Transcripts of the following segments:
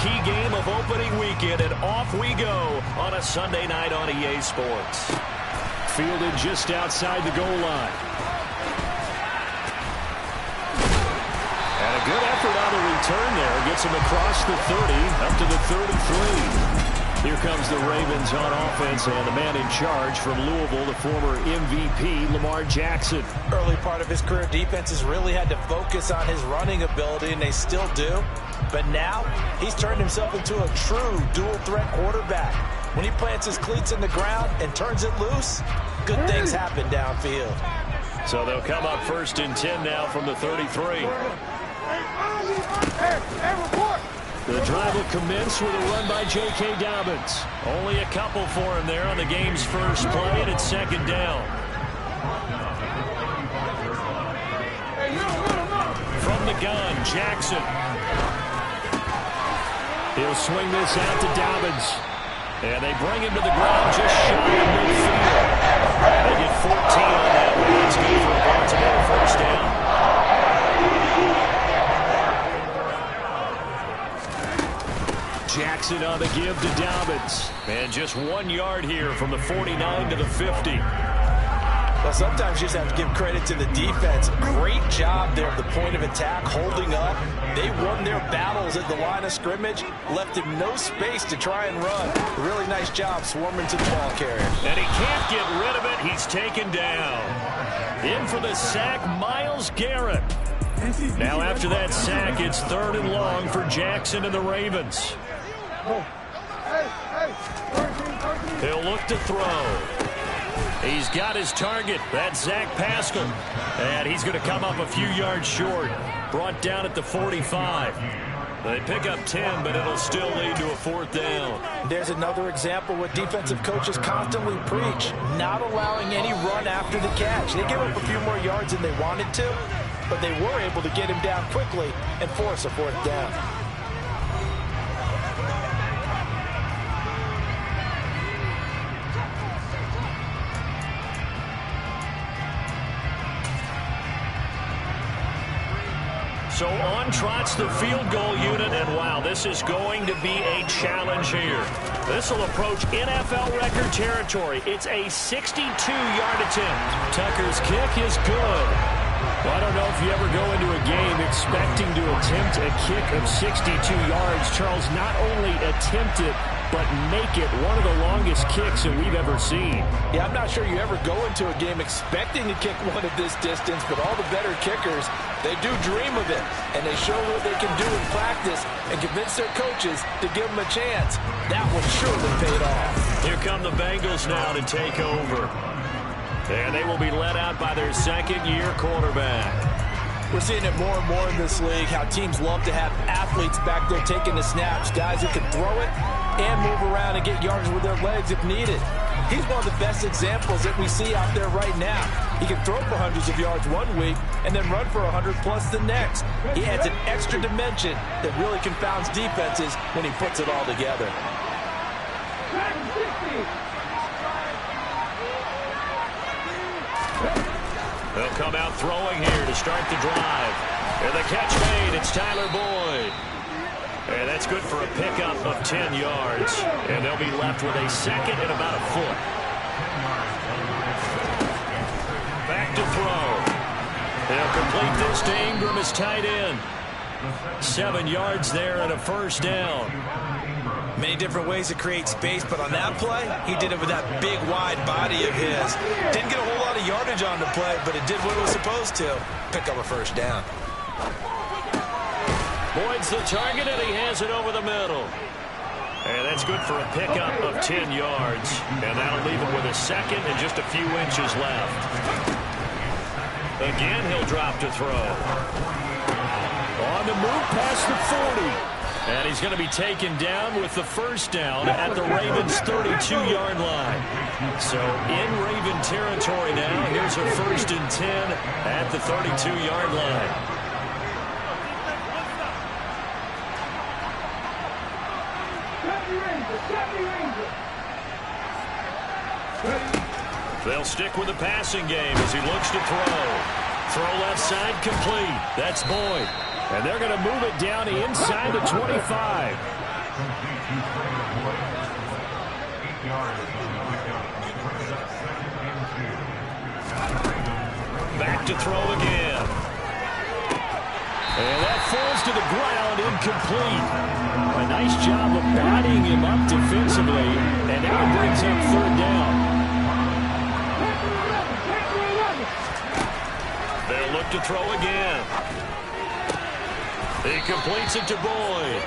marquee game of opening weekend, and off we go on a Sunday night on EA Sports. Fielded just outside the goal line. And a good effort on the return there. Gets him across the 30, up to the 33. Here comes the Ravens on offense, and the man in charge from Louisville, the former MVP, Lamar Jackson. Early part of his career, defenses really had to focus on his running ability, and they still do. But now, he's turned himself into a true dual-threat quarterback. When he plants his cleats in the ground and turns it loose, good things happen downfield. So they'll come up 1st and 10 now from the 33. The drive will commence with a run by J.K. Dobbins. Only a couple for him there on the game's first play, and it's 2nd down. From the gun, Jackson. He'll swing this out to Dobbins. And they bring him to the ground just shy of midfield. They get 14 on that one. It's good for a Baltimore 1st down. Jackson on the give to Dobbins. And just 1 yard here from the 49 to the 50. Well, sometimes you just have to give credit to the defense. Great job there at the point of attack, holding up. They won their battles at the line of scrimmage, left him no space to try and run. Really nice job swarming to the ball carrier. And he can't get rid of it. He's taken down. In for the sack, Myles Garrett. Now after that sack, it's 3rd and long for Jackson and the Ravens. He'll look to throw. He's got his target. That's Zach Pascal. And he's going to come up a few yards short. Brought down at the 45. They pick up 10, but it'll still lead to a 4th down. There's another example what defensive coaches constantly preach. Not allowing any run after the catch. They gave up a few more yards than they wanted to, but they were able to get him down quickly and force a 4th down. So on trots the field goal unit, and wow, this is going to be a challenge here. This will approach NFL record territory. It's a 62-yard attempt. Tucker's kick is good. Well, I don't know if you ever go into a game expecting to attempt a kick of 62 yards. Charles, not only attempt it, but make it one of the longest kicks that we've ever seen. Yeah, I'm not sure you ever go into a game expecting to kick one of this distance, but all the better kickers, they do dream of it, and they show what they can do in practice and convince their coaches to give them a chance. That one surely paid off. Here come the Bengals now to take over. And they will be led out by their 2nd-year quarterback. We're seeing it more and more in this league, how teams love to have athletes back there taking the snaps, guys who can throw it and move around and get yards with their legs if needed. He's one of the best examples that we see out there right now. He can throw for hundreds of yards one week and then run for 100+ the next. He adds an extra dimension that really confounds defenses when he puts it all together. They'll come out throwing here to start the drive. And the catch made, it's Tyler Boyd. And that's good for a pickup of 10 yards. And they'll be left with a 2nd and about a foot. Back to throw. They'll complete this to Ingram as tight end. 7 yards there and a 1st down. Many different ways to create space, but on that play, he did it with that big, wide body of his. Didn't get a whole lot of yardage on the play, but it did what it was supposed to. Pick up a 1st down. Boyd's the target, and he has it over the middle. And that's good for a pickup of 10 yards. And that'll leave him with a 2nd and just a few inches left. Again, he'll drop to throw. On the move past the 40. And he's going to be taken down with the 1st down at the Ravens' 32-yard line. So in Raven territory now, here's a 1st and 10 at the 32-yard line. They'll stick with the passing game as he looks to throw. Throw left side complete. That's Boyd. And they're going to move it down inside the 25. Back to throw again. And that falls to the ground, incomplete. A nice job of bodying him up defensively, and now it brings up third down. They'll look to throw again. He completes it to Boyd.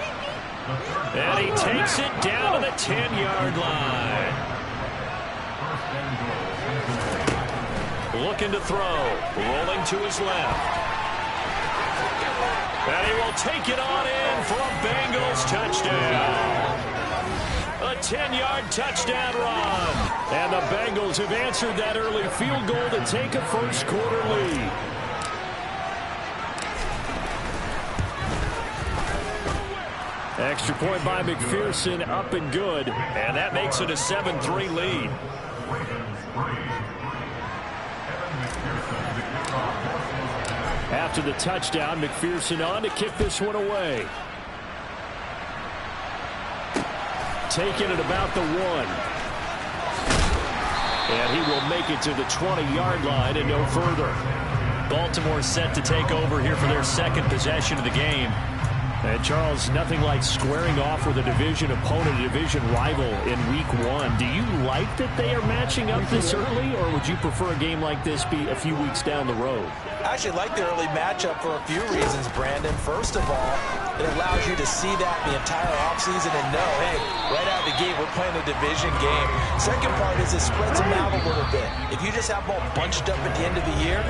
And he takes it down to the 10-yard line. Looking to throw. Rolling to his left. And he will take it on in for a Bengals touchdown. A 10-yard touchdown run. And the Bengals have answered that early field goal to take a first-quarter lead. Extra point by McPherson, up and good. And that makes it a 7-3 lead. After the touchdown, McPherson on to kick this one away. Taking it about the 1. And he will make it to the 20-yard line and no further. Baltimore set to take over here for their second possession of the game. And Charles, nothing like squaring off with a division opponent, a division rival in week 1. Do you like that they are matching up this early, or would you prefer a game like this be a few weeks down the road? I actually like the early matchup for a few reasons, Brandon. First of all, it allows you to see that the entire offseason and know, hey, right out of the gate, we're playing a division game. Second part is it spreads them out a little bit. If you just have them all bunched up at the end of the year,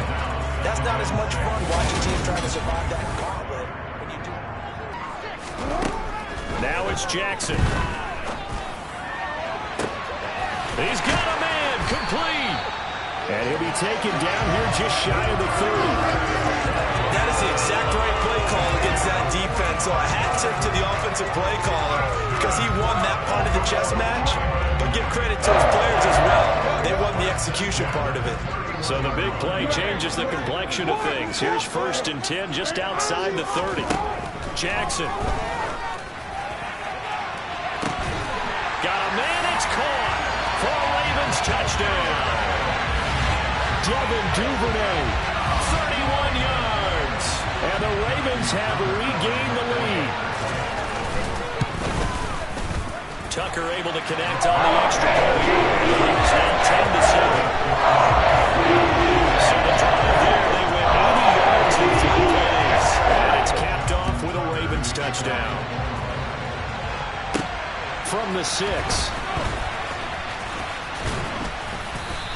that's not as much fun watching teams trying to survive that gauntlet when you do. Now it's Jackson. He's got a man, complete. And he'll be taken down here just shy of the 30. That is the exact right play call against that defense. So a hat tip to the offensive play caller because he won that part of the chess match. But give credit to his players as well. They won the execution part of it. So the big play changes the complexion of things. Here's 1st and 10 just outside the 30. Jackson. Got a man, it's caught for a Ravens touchdown. Devin Duvernay, 31 yards. And the Ravens have regained the lead. Tucker able to connect on the extra point. It's now 10-7. So the drive there, they went 80 yards in 3 plays. And it's capped off with a Ravens touchdown. From the 6.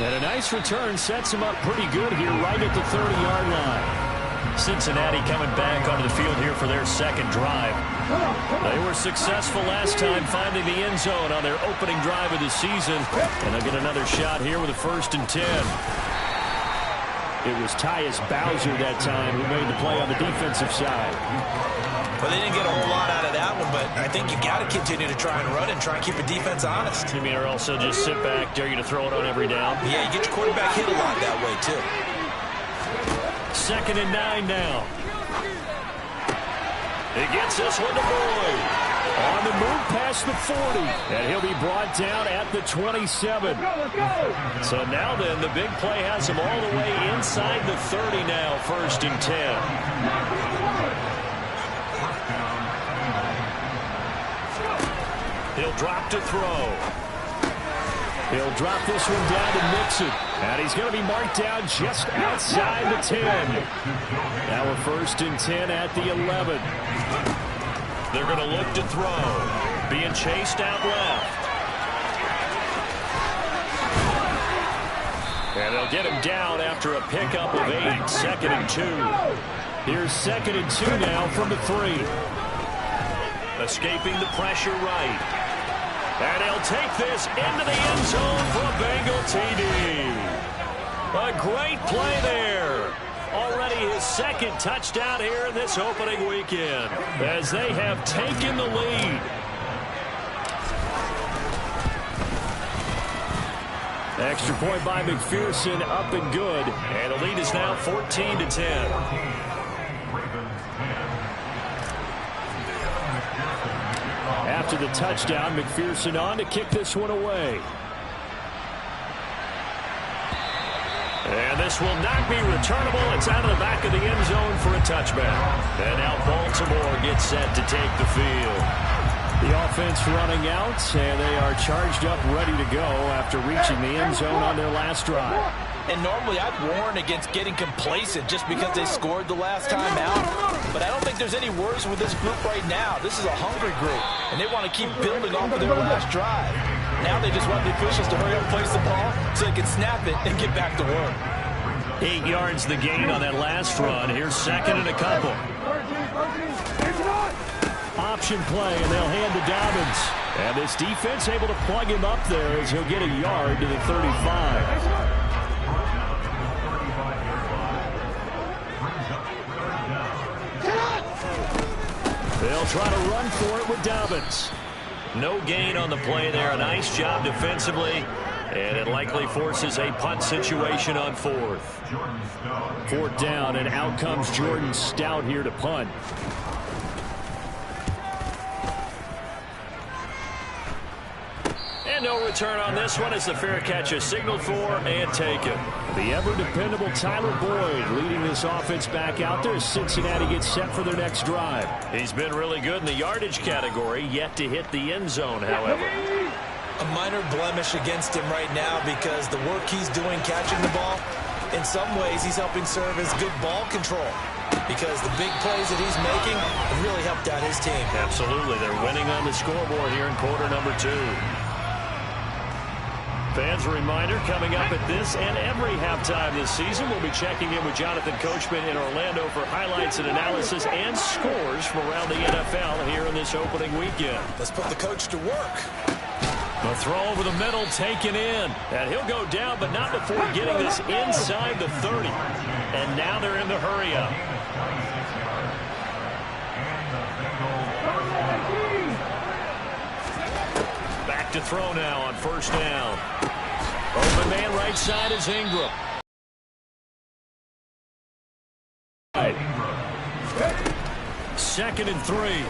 And a nice return sets him up pretty good here right at the 30-yard line. Cincinnati coming back onto the field here for their second drive. They were successful last time finding the end zone on their opening drive of the season. And they'll get another shot here with a 1st and 10. It was Tyus Bowser that time who made the play on the defensive side. Well, they didn't get a whole lot out of that one, but I think you got to continue to try and run and try and keep your defense honest. You mean, or also just sit back, dare you to throw it on every down? Yeah, you get your quarterback hit a lot that way, too. 2nd and 9 now. He gets this one to Boyd. On the move past the 40. And he'll be brought down at the 27. So now then, the big play has him all the way inside the 30 now, 1st and 10. He'll drop to throw. He'll drop this one down to Mixon. And he's going to be marked down just outside the 10. Now a 1st and 10 at the 11. They're going to look to throw. Being chased out left. And they'll get him down after a pickup of 8. 2nd and 2. Here's 2nd and 2 now from the 3. Escaping the pressure right. And he'll take this into the end zone for a Bengal TD. A great play there. Already his 2nd touchdown here in this opening weekend as they have taken the lead. Extra point by McPherson, up and good. And the lead is now 14-10. After the touchdown, McPherson on to kick this one away. And this will not be returnable. It's out of the back of the end zone for a touchback. And now Baltimore gets set to take the field. The offense running out, and they are charged up, ready to go after reaching the end zone on their last drive. And normally I'd warn against getting complacent just because they scored the last time out. But I don't think there's any worries with this group right now. This is a hungry group, and they want to keep building off of their last drive. Now they just want the officials to hurry up and place the ball so they can snap it and get back to work. 8 yards the gain on that last run. Here's second and a couple. Option play, and they'll hand to Dobbins. And this defense able to plug him up there as he'll get a yard to the 35. They'll try to run for it with Dobbins. No gain on the play there. A nice job defensively. And it likely forces a punt situation on fourth. Fourth down, and out comes Jordan Stout here to punt. And no return on this one as the fair catch is signaled for and taken. The ever-dependable Tyler Boyd leading this offense back out there as Cincinnati gets set for their next drive. He's been really good in the yardage category, yet to hit the end zone, however. A minor blemish against him right now because the work he's doing catching the ball, in some ways he's helping serve as good ball control because the big plays that he's making have really helped out his team. Absolutely. They're winning on the scoreboard here in quarter number 2. Fans, a reminder, coming up at this and every halftime this season, we'll be checking in with Jonathan Coachman in Orlando for highlights and analysis and scores from around the NFL here in this opening weekend. Let's put the coach to work. The throw over the middle taken in. And he'll go down, but not before getting this inside the 30. And now they're in the hurry-up. Back to throw now on first down. Open man right side is Ingram. Second and 3.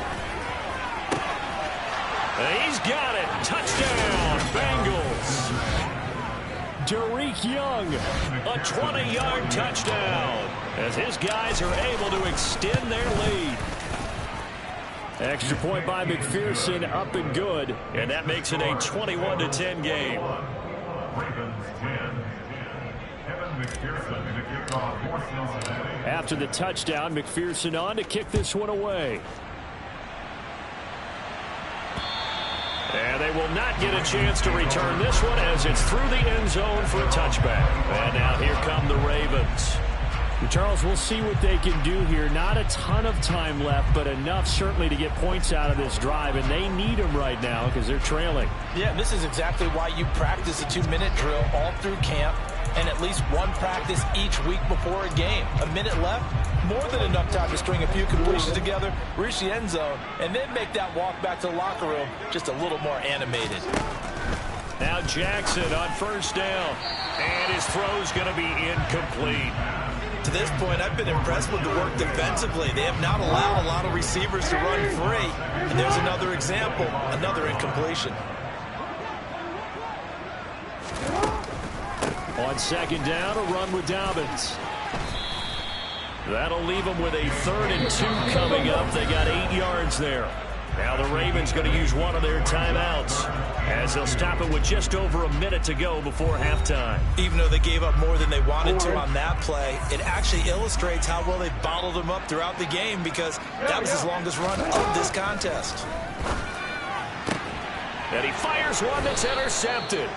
He's got it. Touchdown, Bengals. Derek Young, a 20-yard touchdown as his guys are able to extend their lead. Extra point by McPherson, up and good, and that makes it a 21-10 game. After the touchdown, McPherson on to kick this one away. And they will not get a chance to return this one as it's through the end zone for a touchback. And now here come the Ravens. Charles, we'll see what they can do here. Not a ton of time left, but enough certainly to get points out of this drive, and they need them right now because they're trailing. Yeah, this is exactly why you practice a 2-minute drill all through camp and at least one practice each week before a game. A minute left, more than enough time to string a few completions together, reach the end zone, and then make that walk back to the locker room just a little more animated. Now Jackson on first down, and his throw's going to be incomplete. To this point, I've been impressed with the work defensively. They have not allowed a lot of receivers to run free. And there's another example, another incompletion. On second down, a run with Dobbins. That'll leave them with a 3rd and 2 coming up. They got 8 yards there. Now the Ravens going to use one of their timeouts as they'll stop it with just over a minute to go before halftime. Even though they gave up more than they wanted to on that play, it actually illustrates how well they bottled them up throughout the game because that was his longest run of this contest. And he fires one that's intercepted.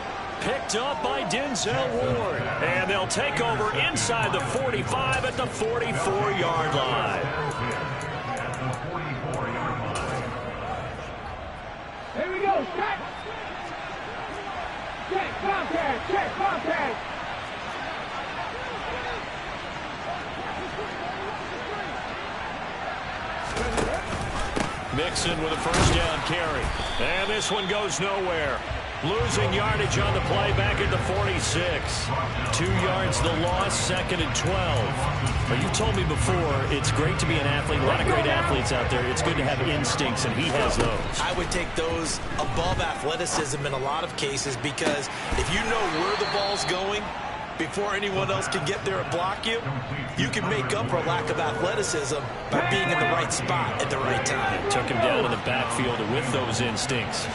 Picked up by Denzel Ward. And they'll take over inside the 45 at the 44-yard line. Here we go, check! Check, contact, check, contact! Mixon with a first down carry. And this one goes nowhere. Losing yardage on the play back at the 46. 2 yards the loss, 2nd and 12. But you told me before, it's great to be an athlete. A lot of great athletes out there. It's good to have instincts, and he has those. I would take those above athleticism in a lot of cases, because if you know where the ball's going before anyone else can get there and block you, you can make up for a lack of athleticism by being in the right spot at the right time. Took him down in the backfield with those instincts.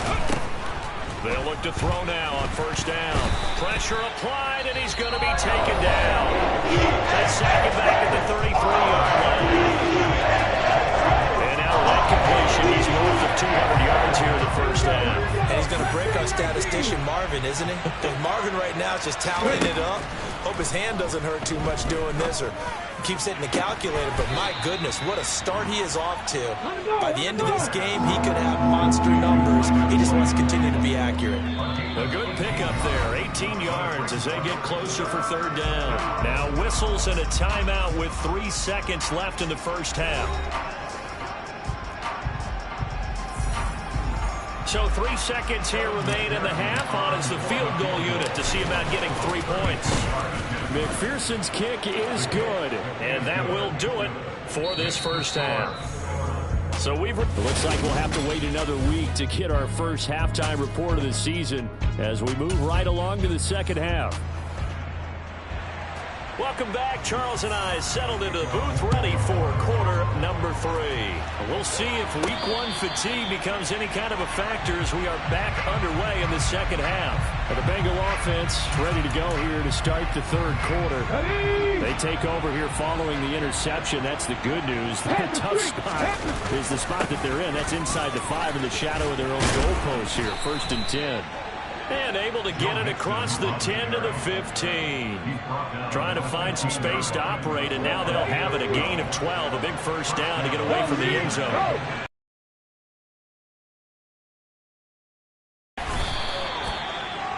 They'll look to throw now on 1st down. Pressure applied, and he's going to be taken down. They sack him back at the 33-yard line. And now that completion, he's north of 200 yards here in the 1st half. And he's going to break our statistician Marvin, isn't he? Because Marvin right now is just tallying it up. Hope his hand doesn't hurt too much doing this, or keeps hitting the calculator. But my goodness, what a start he is off to. By the end of this game, he could have monster numbers. He just wants to continue to be accurate. A good pickup there, 18 yards as they get closer for 3rd down. Now whistles and a timeout with 3 seconds left in the 1st half. So 3 seconds here remain in the half. On is the field goal unit to see about getting 3 points. McPherson's kick is good, and that will do it for this 1st half. So it looks like we'll have to wait another week to get our first halftime report of the season as we move right along to the 2nd half. Welcome back. Charles and I settled into the booth, ready for quarter number 3. We'll see if week 1 fatigue becomes any kind of a factor as we are back underway in the 2nd half. The Bengal offense ready to go here to start the 3rd quarter. They take over here following the interception. That's the good news. The tough spot is the spot that they're in. That's inside the 5 in the shadow of their own goalpost here. 1st and 10. And able to get it across the 10 to the 15. Trying to find some space to operate, and now they'll have it. A gain of 12, a big 1st down to get away from the end zone.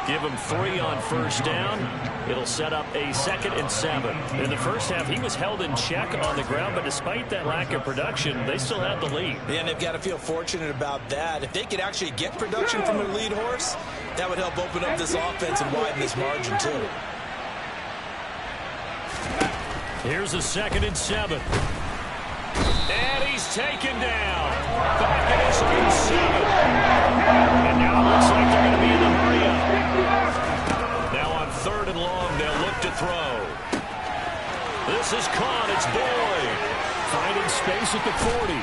Give him 3 on 1st down. It'll set up a 2nd and 7. In the 1st half, he was held in check on the ground, but despite that lack of production, they still have the lead. Yeah, and they've got to feel fortunate about that. If they could actually get production from their lead horse, that would help open up this offense and widen this margin too. Here's a 2nd and 7. And he's taken down. Back at his own 7. And now it looks like they're going to be in the hurry-up. Now on 3rd and long, they'll look to throw. This is caught. It's Boyd. Finding space at the 40.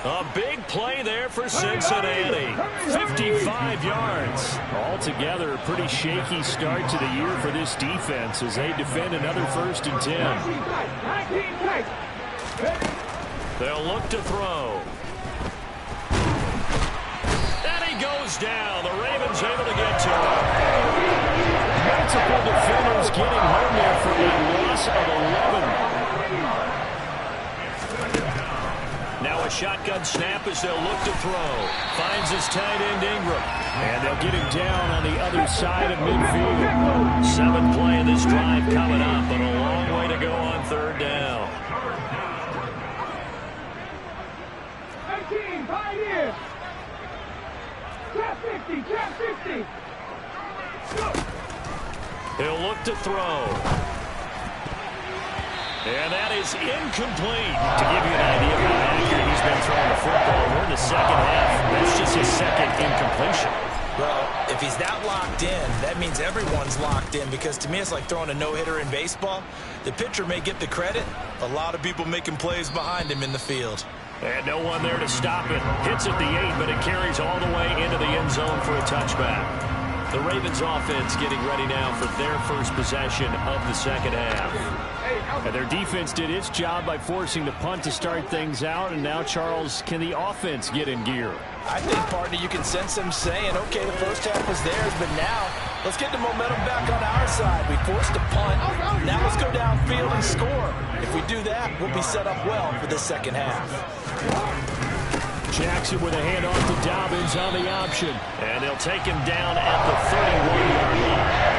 A big play there for Cincinnati. 55 yards. Altogether, a pretty shaky start to the year for this defense as they defend another 1st and 10. They'll look to throw. And he goes down. The Ravens able to get to him. Multiple defenders getting home there for a loss of 11. Now a shotgun snap as they'll look to throw. Finds his tight end Ingram. And they'll get him down on the other side of midfield. 7th play of this drive coming up, but a long way to go on 3rd down. 18, 5 years. Trap 50, trap 50. He'll look to throw. And that is incomplete. To give you an idea of how accurate he's been throwing the football, we're in the 2nd half. That's just his 2nd incompletion. Well, if he's that locked in, that means everyone's locked in, because to me it's like throwing a no-hitter in baseball. The pitcher may get the credit. A lot of people making plays behind him in the field. And no one there to stop it. Hits at the 8, but it carries all the way into the end zone for a touchback. The Ravens offense getting ready now for their first possession of the 2nd half. And their defense did its job by forcing the punt to start things out. And now, Charles, can the offense get in gear? I think, partner, you can sense them saying, okay, the 1st half was theirs, but now let's get the momentum back on our side. We forced a punt. Now let's go downfield and score. If we do that, we'll be set up well for the 2nd half. Jackson with a handoff to Dobbins on the option. And they'll take him down at the 31-yard line.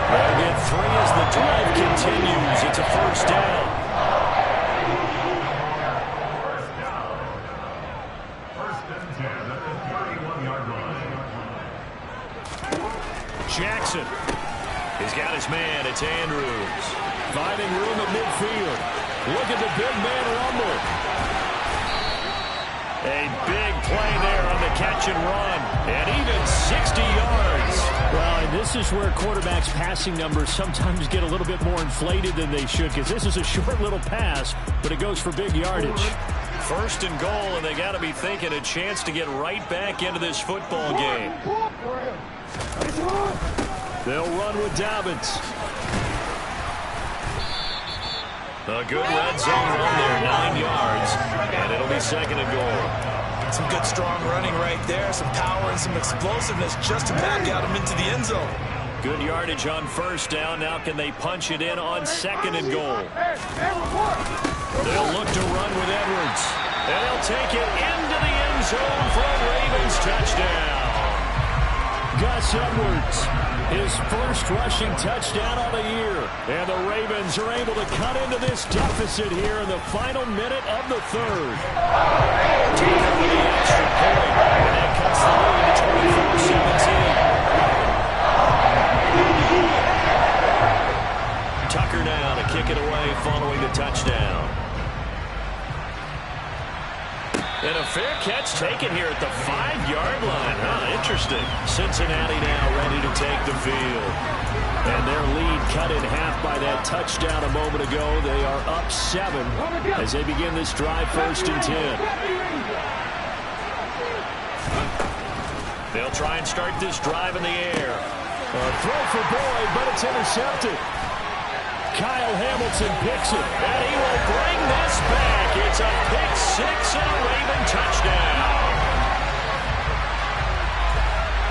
They'll get 3 as the drive continues. It's a 1st down. Jackson. He's got his man. It's Andrews. Finding room at midfield. Look at the big man rumble. A big play there on the catch and run. And even 60 yards. Well, and this is where quarterbacks' passing numbers sometimes get a little bit more inflated than they should, because this is a short little pass, but it goes for big yardage. First and goal, and they got to be thinking a chance to get right back into this football game. They'll run with Dobbins. A good red zone run there, 9 yards, and it'll be second and goal. Some good strong running right there, some power and some explosiveness just to back out him into the end zone. Good yardage on first down. Now can they punch it in on second and goal? They'll look to run with Edwards, and they'll take it into the end zone for a Ravens touchdown. Gus Edwards, his first rushing touchdown of the year. And the Ravens are able to cut into this deficit here in the final minute of the third. Take it with the extra point, and that cuts the lead to 24-17. Tucker now to kick it away following the touchdown. And a fair catch taken here at the 5-yard line. Interesting. Cincinnati now ready to take the field. And their lead cut in half by that touchdown a moment ago. They are up 7 as they begin this drive, 1st and 10. They'll try and start this drive in the air. A throw for Boyd, but it's intercepted. Kyle Hamilton picks it. And he will bring this back. It's a pick 6 and a Raven touchdown.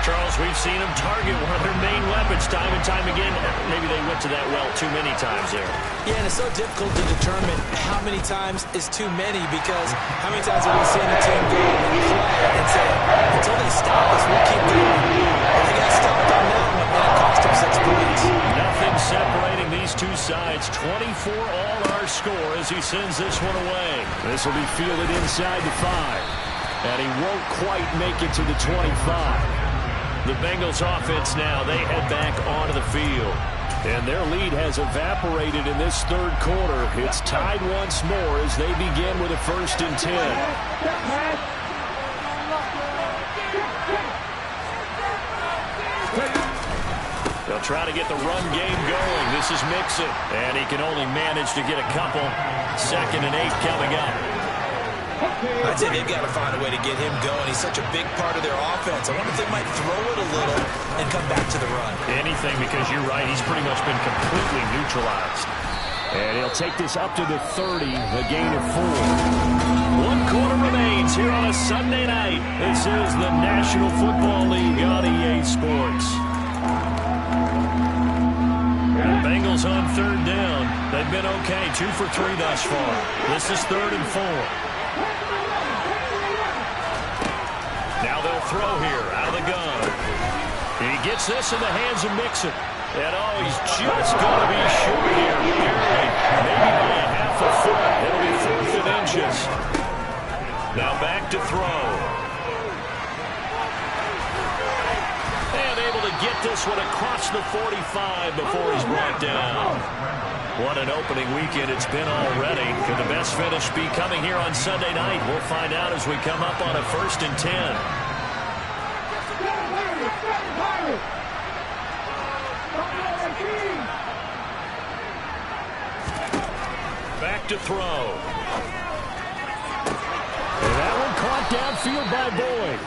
Charles, we've seen him target one of their main weapons time and time again. Maybe they went to that well too many times there. Yeah, and it's so difficult to determine how many times is too many, because how many times have we seen a team go and play and say, until they stop us, we'll keep going. But they got stopped on that one, and it cost them 6 points. Nothing separating these two sides. 24 all our score as he sends this one away. This will be fielded inside the 5. And he won't quite make it to the 25. The Bengals offense now, they head back onto the field. And their lead has evaporated in this third quarter. It's tied once more as they begin with a 1st and 10. They'll try to get the run game going. This is Mixon, and he can only manage to get a couple. 2nd and 8 coming up. I'd say they've got to find a way to get him going. He's such a big part of their offense. I wonder if they might throw it a little and come back to the run. Anything, because you're right. He's pretty much been completely neutralized. And he'll take this up to the 30, a gain of 4. 1 quarter remains here on a Sunday night. This is the National Football League on EA Sports. The Bengals on 3rd down. They've been okay, 2 for 3 thus far. This is 3rd and 4. Now they'll throw here out of the gun. He gets this in the hands of Mixon. And he's just going to be short here. Barely, maybe by a half a foot. It'll be 4th and inches. Now back to throw. And able to get this one across the 45 before he's brought down. What an opening weekend it's been already. Could the best finish be coming here on Sunday night? We'll find out as we come up on a 1st and 10. Back to throw. And that one caught downfield by Boyd.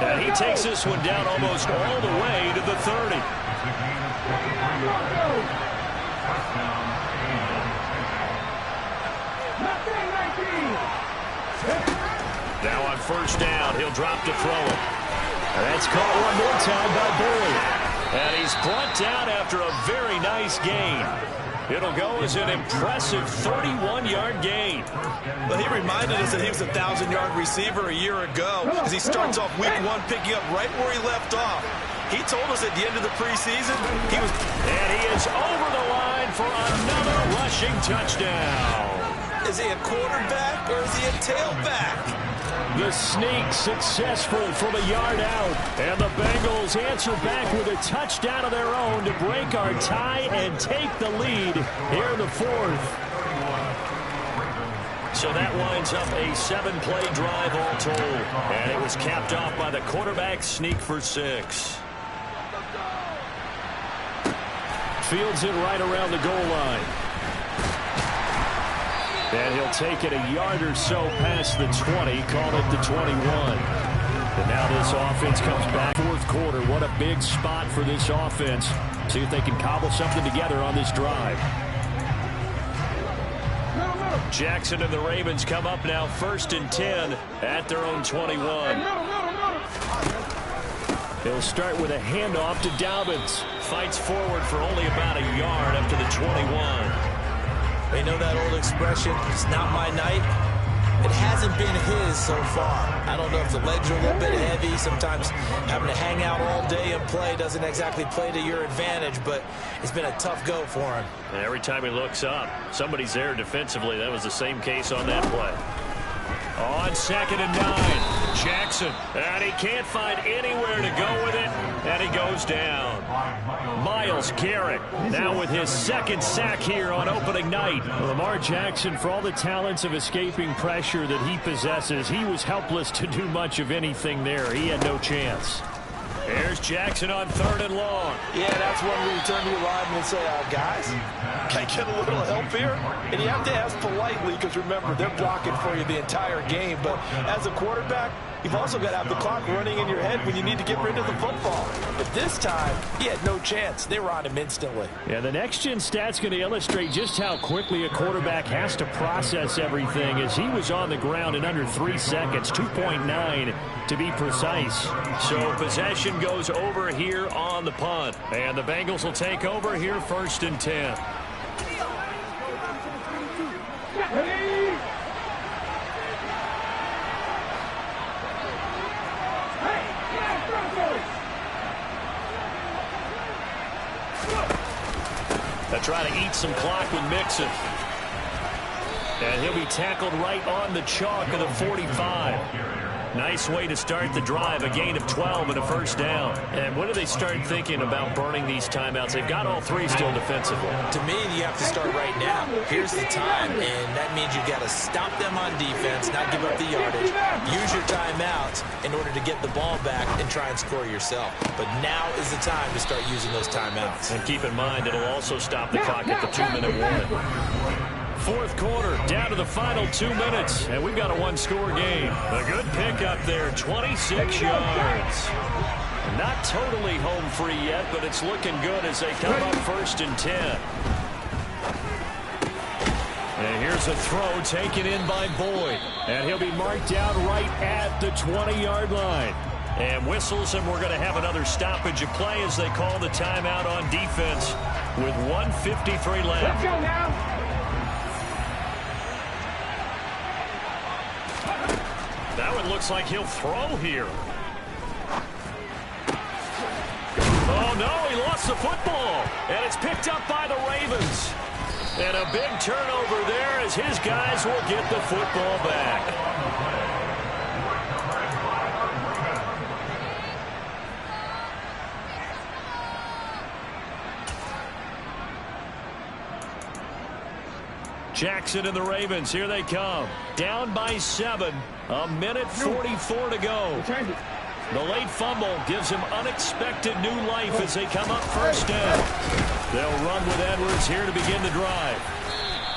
And he takes this one down almost all the way to the 30. Now on 1st down, he'll drop to throw it. And that's caught one more time by Boyd. And he's brought down after a very nice gain. It'll go as an impressive 31-yard gain. Well, he reminded us that he was a 1,000-yard receiver a year ago as he starts off week 1 picking up right where he left off. He told us at the end of the preseason he was... And he is over the line for another rushing touchdown. Is he a quarterback or is he a tailback? The sneak successful from a yard out. And the Bengals answer back with a touchdown of their own to break our tie and take the lead here in the fourth. So that winds up a 7-play drive all told. And it was capped off by the quarterback sneak for 6. Fields it right around the goal line. And he'll take it a yard or so past the 20, call it the 21. And now this offense comes back fourth quarter. What a big spot for this offense. See if they can cobble something together on this drive. Jackson and the Ravens come up now 1st and 10 at their own 21. He'll start with a handoff to Dobbins. Fights forward for only about a yard up to the 21. They know that old expression, it's not my night. It hasn't been his so far. I don't know if the legs are a little bit heavy. Sometimes having to hang out all day and play doesn't exactly play to your advantage, but it's been a tough go for him. And every time he looks up, somebody's there defensively. That was the same case on that play. On 2nd and 9, Jackson. And he can't find anywhere to go with it, and he goes down. Myles Garrett now with his 2nd sack here on opening night. Lamar Jackson, for all the talents of escaping pressure that he possesses, he was helpless to do much of anything there. He had no chance. Here's Jackson on 3rd and long. Yeah, that's when we turn to your lineman and say, guys, can I get a little help here? And you have to ask politely because, remember, they're blocking for you the entire game. But as a quarterback, you've also got to have the clock running in your head when you need to get rid of the football. But this time, he had no chance. They were on him instantly. Yeah, the next-gen stat's going to illustrate just how quickly a quarterback has to process everything, as he was on the ground in under 3 seconds, 2.9 to be precise. So possession goes over here on the punt. And the Bengals will take over here 1st and 10. They'll try to eat some clock with Mixon. And he'll be tackled right on the chalk of the 45. Nice way to start the drive, a gain of 12 and a 1st down. And when do they start thinking about burning these timeouts? They've got all 3 still defensively. To me, you have to start right now. Here's the time, and that means you've got to stop them on defense, not give up the yardage. Use your timeouts in order to get the ball back and try and score yourself. But now is the time to start using those timeouts. And keep in mind, it'll also stop the clock at the 2-minute warning. Fourth quarter, down to the final 2 minutes, and we've got a 1-score game. A good pickup there, 26 yards. Not totally home free yet, but it's looking good as they come up 1st and 10. And here's a throw taken in by Boyd. And he'll be marked down right at the 20-yard line. And whistles, and we're going to have another stoppage of play as they call the timeout on defense with 1:53 left. Let's go now. That one looks like he'll throw here. Oh, no, he lost the football. And it's picked up by the Ravens. And a big turnover there as his guys will get the football back. Jackson and the Ravens, here they come. Down by 7. 1:44 to go. The late fumble gives him unexpected new life as they come up 1st down. They'll run with Edwards here to begin the drive.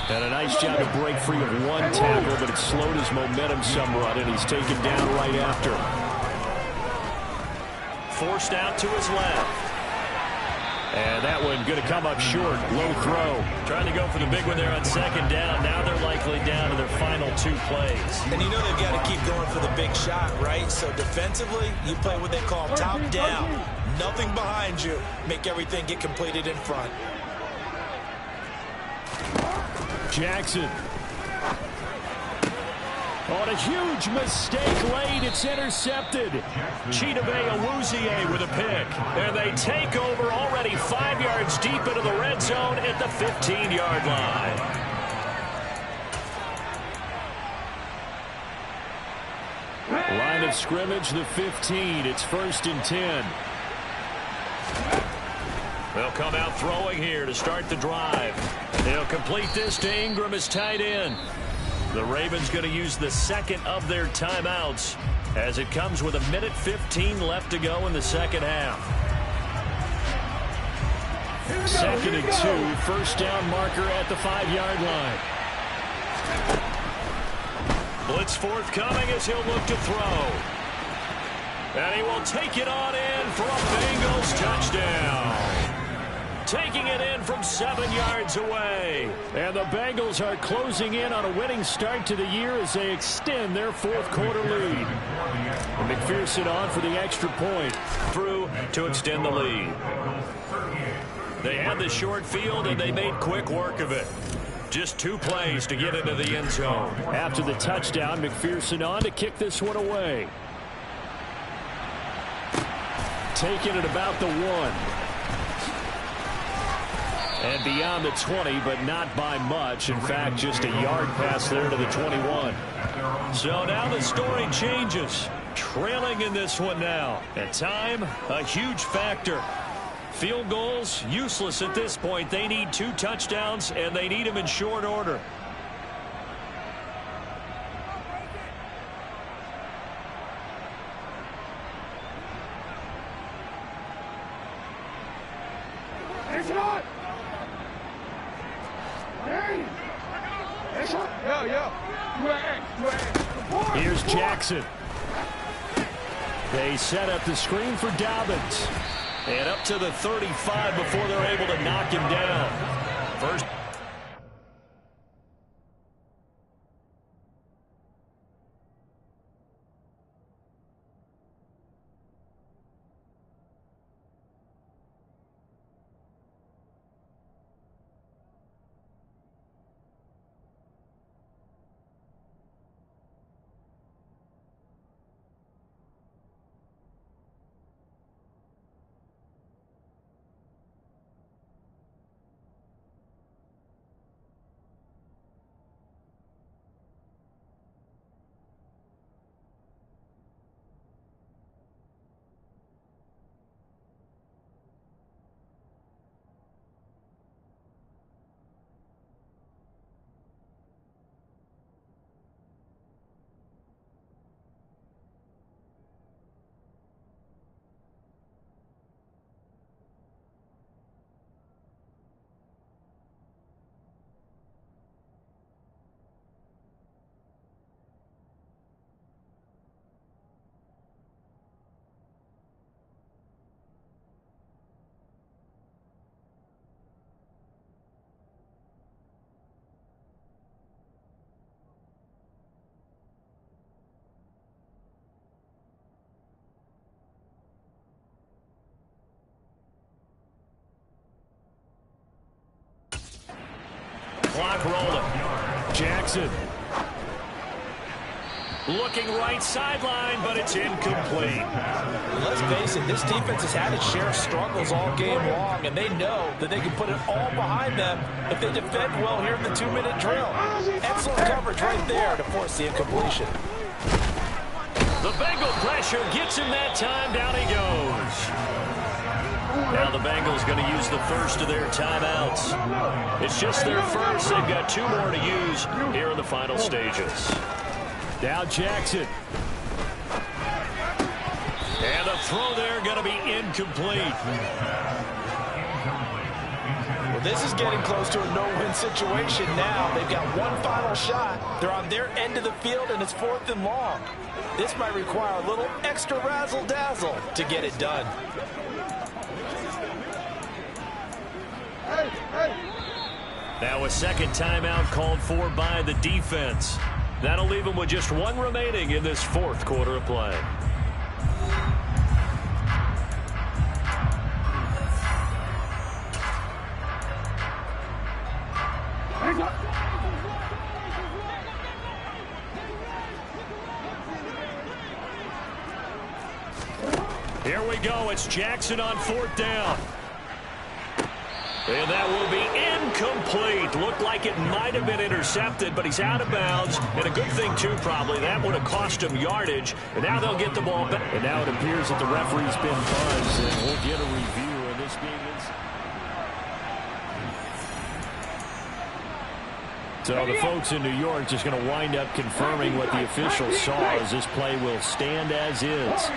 And a nice job to break free of 1 tackle, but it slowed his momentum somewhat, and he's taken down right after. Forced out to his left. And that one going to come up short. Low throw. Trying to go for the big one there on 2nd down. Now they're likely down to their final 2 plays. And you know they've got to keep going for the big shot, right? So defensively, you play what they call top down. Nothing behind you. Make everything get completed in front. Jackson. On a huge mistake late, it's intercepted. Chidobe Awuzie with a pick. And they take over already 5 yards deep into the red zone at the 15-yard line. of scrimmage, the 15. It's 1st and 10. They'll come out throwing here to start the drive. They'll complete this to Ingram as tight end. The Ravens going to use the second of their timeouts as it comes with 1:15 left to go in the second half. 2nd and 2, first down marker at the 5-yard line. Blitz forthcoming as he'll look to throw. And he will take it on in for a Bengals touchdown. Taking it in from 7 yards away. And the Bengals are closing in on a winning start to the year as they extend their 4th quarter lead. And McPherson on for the extra point. Through to extend the lead. They had the short field and they made quick work of it. Just 2 plays to get into the end zone. After the touchdown, McPherson on to kick this one away. Taking it about the 1. And beyond the 20, but not by much. In fact, just a yard pass there to the 21. So now the story changes. Trailing in this one now. And time, a huge factor. Field goals, useless at this point. They need 2 touchdowns, and they need them in short order. Here's Jackson. They set up the screen for Dobbins. And up to the 35 before they're able to knock him down. First. Clock rolling. Jackson. Looking right sideline, but it's incomplete. Let's face it, this defense has had its share of struggles all game long, and they know that they can put it all behind them if they defend well here in the 2-minute drill. Excellent coverage right there to force the incompletion. The Bengal pressure gets him that time. Down he goes. Now the Bengals going to use the first of their timeouts. It's just their first. They've got 2 more to use here in the final stages. Now Jackson. And the throw there going to be incomplete. Well, this is getting close to a no-win situation now. They've got one final shot. They're on their end of the field, and it's 4th and long. This might require a little extra razzle-dazzle to get it done. Now a second timeout called for by the defense. That'll leave them with just 1 remaining in this 4th quarter of play. Here we go. It's Jackson on 4th down. And that will be incomplete. Looked like it might have been intercepted, but he's out of bounds. And a good thing, too, probably. That would have cost him yardage. And now they'll get the ball back. And now it appears that the referee's been buzzed, and we'll get a review of this being inside. So the folks in New York just going to wind up confirming what the officials saw, as this play will stand as is.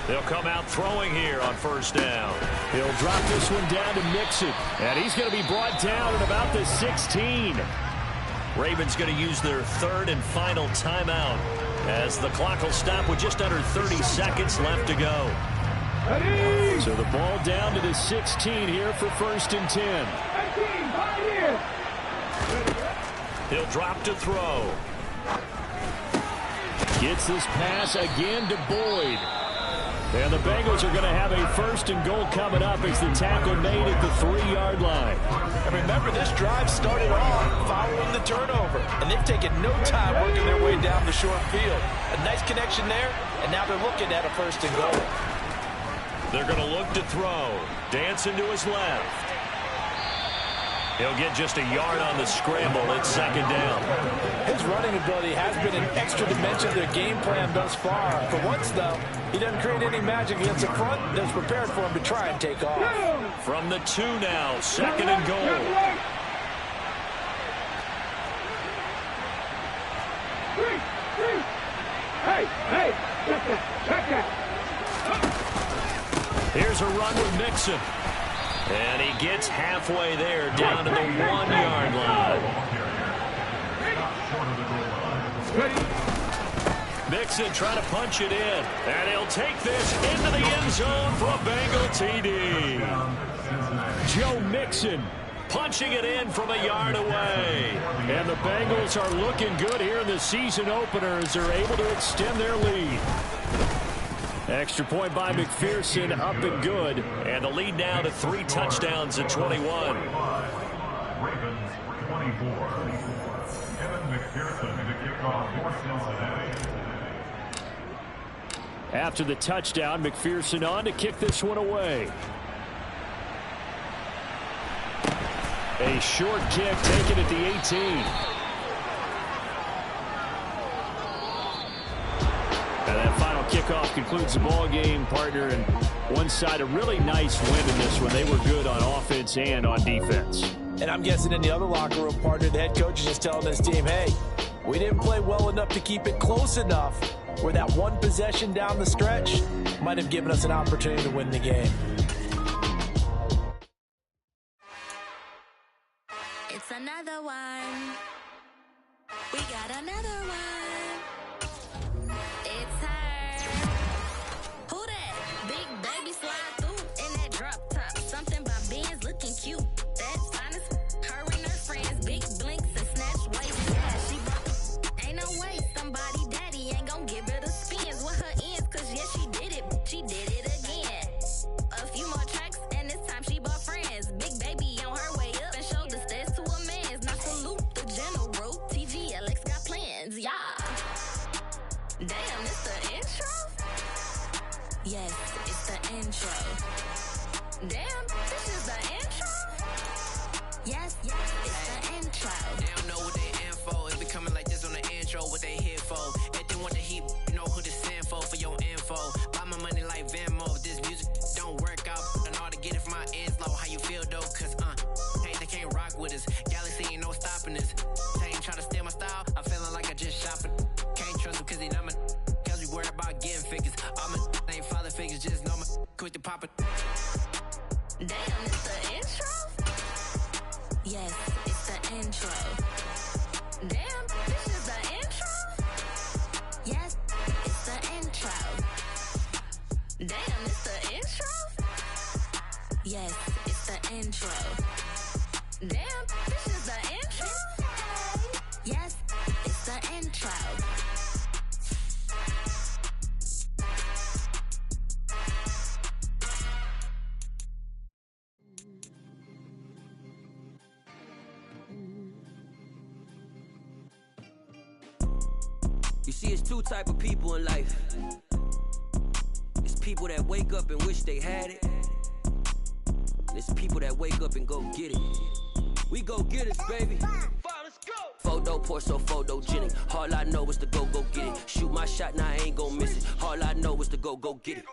They'll come out throwing here on first down. He'll drop this one down to Mixon, and he's going to be brought down at about the 16. Ravens going to use their third and final timeout as the clock will stop with just under 30 seconds left to go. So the ball down to the 16 here for first and 10. He'll drop to throw. Gets this pass again to Boyd. And the Bengals are going to have a first and goal coming up as the tackle made at the 3-yard line. And remember, this drive started off following the turnover, and they've taken no time working their way down the short field. A nice connection there, and now they're looking at a first and goal. They're going to look to throw. Dancing to his left. He'll get just a yard on the scramble. It's second down. His running ability has been an extra dimension of their game plan thus far. For once, though, he doesn't create any magic against the front that's prepared for him to try and take off. From the 2 now, second and goal. Hey, check that. Here's a run with Mixon. And he gets halfway there, down to the 1-yard line. Mixon trying to punch it in. And he'll take this into the end zone for a Bengal TD. Joe Mixon punching it in from a yard away. And the Bengals are looking good here in the season opener as they're able to extend their lead. Extra point by McPherson, up and good. And the lead now to 3 touchdowns at 21. Ravens 24. Kevin McPherson to kick off for Cincinnati. After the touchdown, McPherson on to kick this one away. A short kick taken at the 18. And that final kickoff concludes the ball game, partner. And one side, a really nice win in this one. They were good on offense and on defense. And I'm guessing in the other locker room, partner, the head coach is just telling his team, hey, we didn't play well enough to keep it close enough where that one possession down the stretch might have given us an opportunity to win the game. It's another one. We got another one. It's her. Who that? Big baby slide through in that drop top. Something by Benz looking cute. That's honest. Her and her friends, big blinks and snatch waist. Yeah, she bought. Ain't no way somebody daddy ain't gon' give her the spins with her ends. Cause yeah, she did it. She did it again. A few more tracks and this time she bought friends. Big baby on her way up and showed the stairs to a man's. Now salute the general. TGLX got plans, yeah. Damn, it's the intro? Yes, it's the intro. Damn, this is the intro? Yes, it's the intro. They don't know what they in for. It be coming like this on the intro, what they here for. If they want the heat, you know who to send for your info. Buy my money like Venmo. If this music don't work out, I know how to get it from my ends low. How you feel though? Cause hey, they can't rock with us. Galaxy ain't no stopping us. They ain't trying to steal my style. I'm feeling like I just shop it. Can't trust them cause they not my. Cause we worried about getting figures. All my ain't father figures, just know my quick to pop it. Damn, it's the intro? Yes, it's the intro. Damn, this is the intro? Yes, it's the intro. Damn, it's the intro? Yes, it's the intro. Damn, this is the intro? Yes, it's the intro. You see, it's two type of people in life. It's people that wake up and wish they had it. There's people that wake up and go get it. We go get it, baby. Photo poor, so photogenic. All I know is to go get it. Shoot my shot, now I ain't gon' miss it. All I know is to go get it.